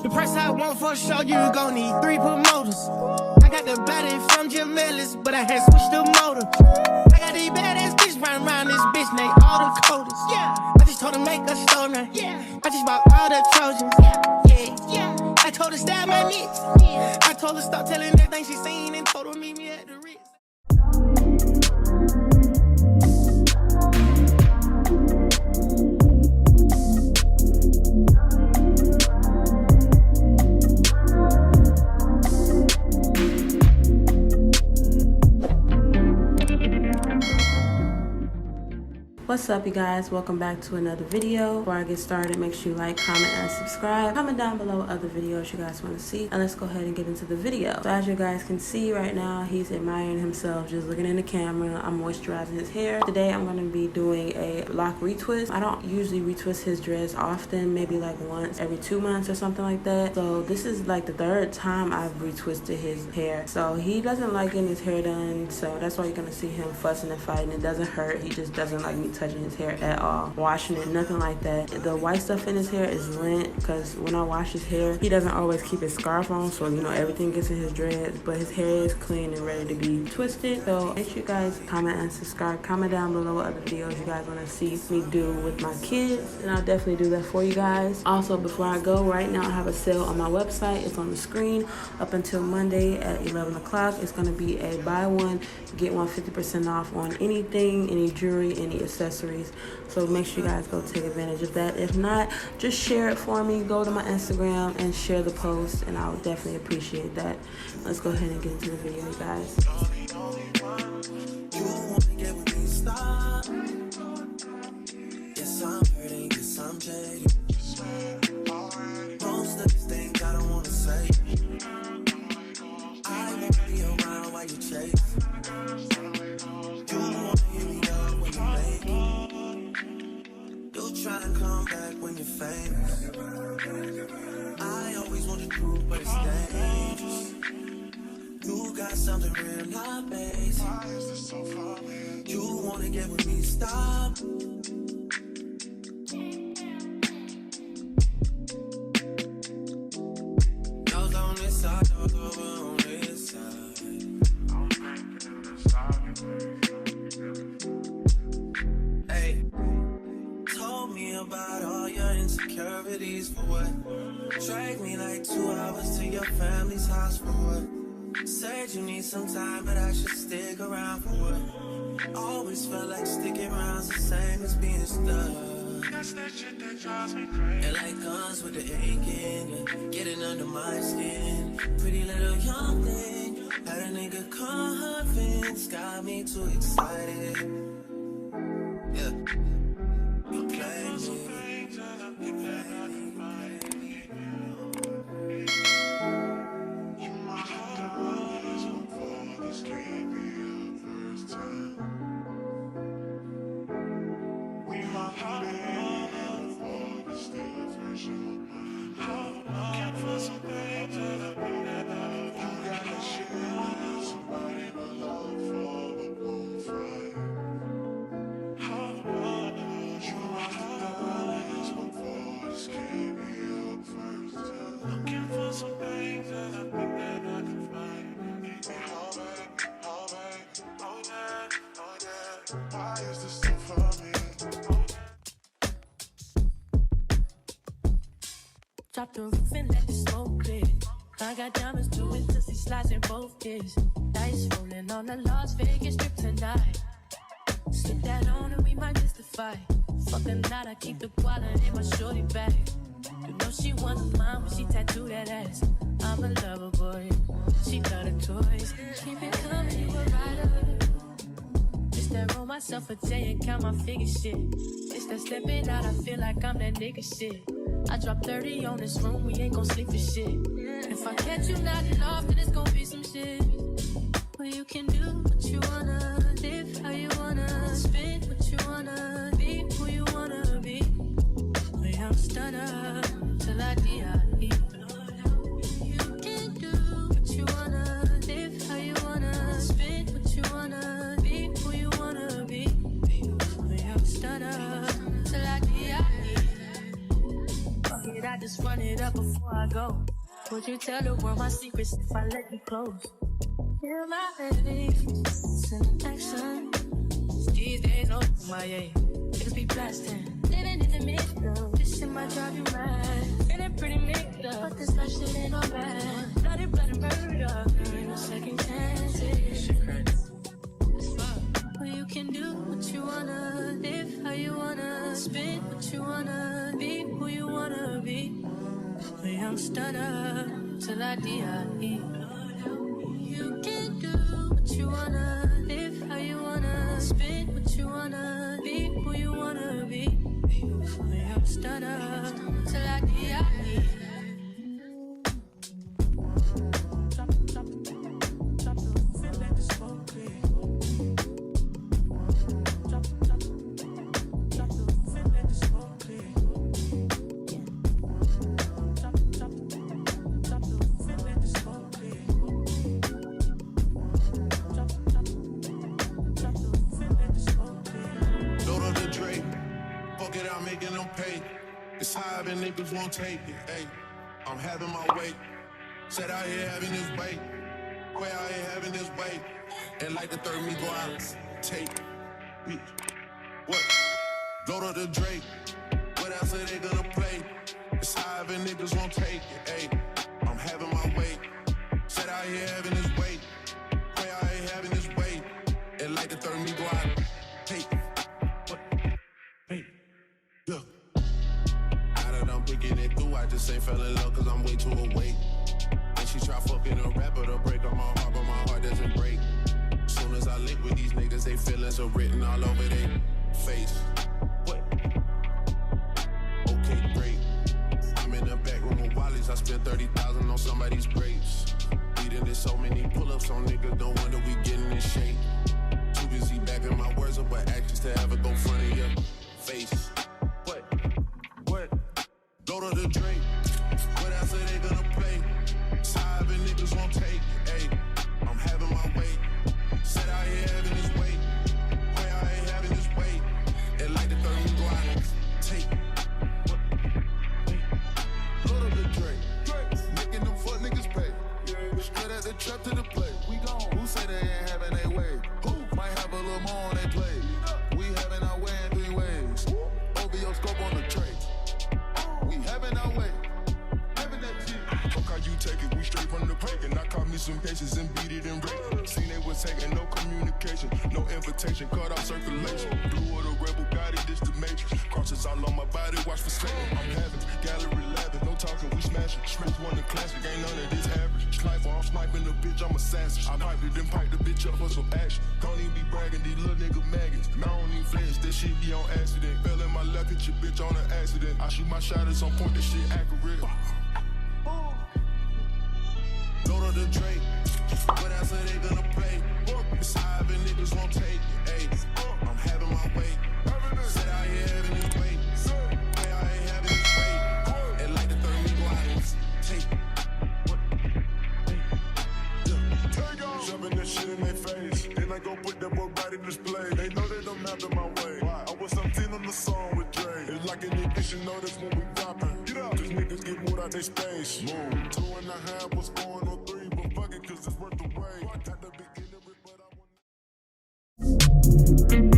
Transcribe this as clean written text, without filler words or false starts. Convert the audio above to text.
The price I want for sure, you gon' need 3 promoters. I got the body from Jamelis, but I had switched the motor. I got these badass bitch round this bitch, they all the coders. Yeah, I just told her make a stoner. Yeah, I just bought all the Trojans. Yeah. I told her stab my niece. I told her stop telling everything she seen and told her meet me at the Ritz. What's up, you guys? Welcome back to another video. Before I get started, make sure you like, comment, and subscribe. Comment down below other videos you guys want to see, and let's go ahead and get into the video. So as you guys can see right now, he's admiring himself, just looking in the camera. I'm moisturizing his hair. Today I'm going to be doing a lock retwist. I don't usually retwist his dreads often, maybe like once every 2 months or something like that. So this is like the 3rd time I've retwisted his hair. So he doesn't like getting his hair done, so that's why you're going to see him fussing and fighting. It doesn't hurt. He just doesn't like me touching his hair at all, washing it, nothing like that. The white stuff in his hair is lint, because when I wash his hair, he doesn't always keep his scarf on, so you know everything gets in his dreads, but his hair is clean and ready to be twisted. So make sure you guys comment and subscribe. Comment down below what other videos you guys want to see me do with my kids, and I'll definitely do that for you guys. Also, before I go, right now I have a sale on my website. It's on the screen up until Monday at 11 o'clock. It's going to be a buy one get one 50% off on anything, any jewelry, any accessories. So make sure you guys go take advantage of that. If not, just share it for me. Go to my Instagram and share the post, and I would definitely appreciate that. Let's go ahead and get into the video, you guys. Yes, I'm hurting, yes, I'm jaded. Most of these things I don't want to say. I won't be around while you chase. You won't hear me up when you make it. You try to come back when you're famous. I always want the truth, but it's dangerous. You got something real, not basic. You wanna get with me, stop. Those on this side, those over on this side. Hey, told me about all your insecurities for what? Drag me like 2 hours to your family's house for what? Said you need some time, but I should stick around for what? Always felt like sticking around's the same as being stuck. That's that shit that drives me crazy. And like guns with the aching, yeah, getting under my skin. Pretty little young thing, had a nigga convinced, got me too excited. Yeah, you play me. You play me. Drop the roof and let the smoke clear. I got diamonds doing pussy slides in both ears. Dice rolling on the Las Vegas strip tonight. Slip that on and we might miss the fight. Fucking night, I keep the wallet in my shorty bag. You know she wants mine when she tattooed that ass. I'm a lover boy, she love the toys. Keep it coming, you a rider. It's that roll myself a J and count my figure shit. It's that stepping out, I feel like I'm that nigga shit. I drop 30 on this room, we ain't gon' sleep for shit. If I catch you nodding off, then it's gon' be some shit. Well, you can do what you wanna, live how you wanna, spit what you wanna, be who you wanna be. Well, I'm stunner till I die. You can do what you wanna, live how you wanna, spit what you wanna, be who you wanna be. Well, I'm stunner till I die. I just run it up before I go. Would you tell the world my secrets if I let you close? Hear my face, it's in action. These days, no MIA. Niggas be blasting, living in the mix, though. This shit might drive you mad. Feeling pretty mixed up, but this life shit ain't no bad. Bloody, bloody murder, there ain't no second chances. Shit crazy. Well, you can do what you wanna, live how you wanna, spit what you wanna, be who you wanna be. A young stunner till I die. You can do what you wanna, live how you wanna, spit what you wanna, be who you wanna be. A young stunner till I die. It's high and niggas won't take it, ayy. I'm having my way. Said I ain't having this way. Way I ain't having this way. And like the third me go out, take me. What? Go to the Drake. What else are they gonna play? It's high and niggas won't take it, ayy. I'm having my way. Said I ain't having this way. Way I ain't having this way. And like the third me go out, take what? Hey, look. I'm picking it through, I just ain't fell in love cause I'm way too awake. And she try fucking a rapper to break on my heart, but my heart doesn't break. Soon as I link with these niggas, they feelings are written all over their face. What? Okay, great. I'm in the back room with Wally's, I spent 30,000 on somebody's grapes. Leading to so many pull-ups on niggas, no wonder we getting in shape. Too busy backing my words up with actions to ever go front of your face. What? Go to the Drake. What else are they gonna play? It's high and niggas won't take it, ayy. I'm having my way. Said I ain't having this way. Way I ain't having this way. And like the third you go out and take what? Go to the Drake. Making them fuck niggas pay. Straight at the trap to the play. We gone. Who say they ain't having their way? Who might have a little more on their plate? We having our way in 3 ways. OVO scope on the tray. We having our way, having that shit. Fuck how you take it, we straight from the break. And I caught me some cases and beat it and break it. Seen they was taking no communication, no invitation, cut off circulation. Blue or the rebel, got it, this the matrix. Crosses all on my body, watch for Satan. I'm having gallery 11, no talking, we smashing. Smith one the classic, ain't none of this average. Sniper, I'm sniping the bitch, I'm assassin. I piped it, then pipe the bitch up for some action. Don't even be bragging, these little nigga maggots. I don't even flinch, this shit be on accident. Fell in my luck at your bitch on an accident. I shoot my shot at some point, this shit accurate. Go to the Drake. What else are they gonna play? It's high and niggas won't take it, ayy. I'm having my way. Said I ain't having this way. Way I ain't having this way. And like the third me go out and take what? Shoving that shit in their face. Then I go put that boy right in display. They know they don't have my way. I was 17 on the song with Dre. It's like an ignition notice when we dropping. Get up. Cause niggas get moved out they space. Move. 2.5 was going on 3, but fuck it, cause it's worth the wait. Got the beginning, but I want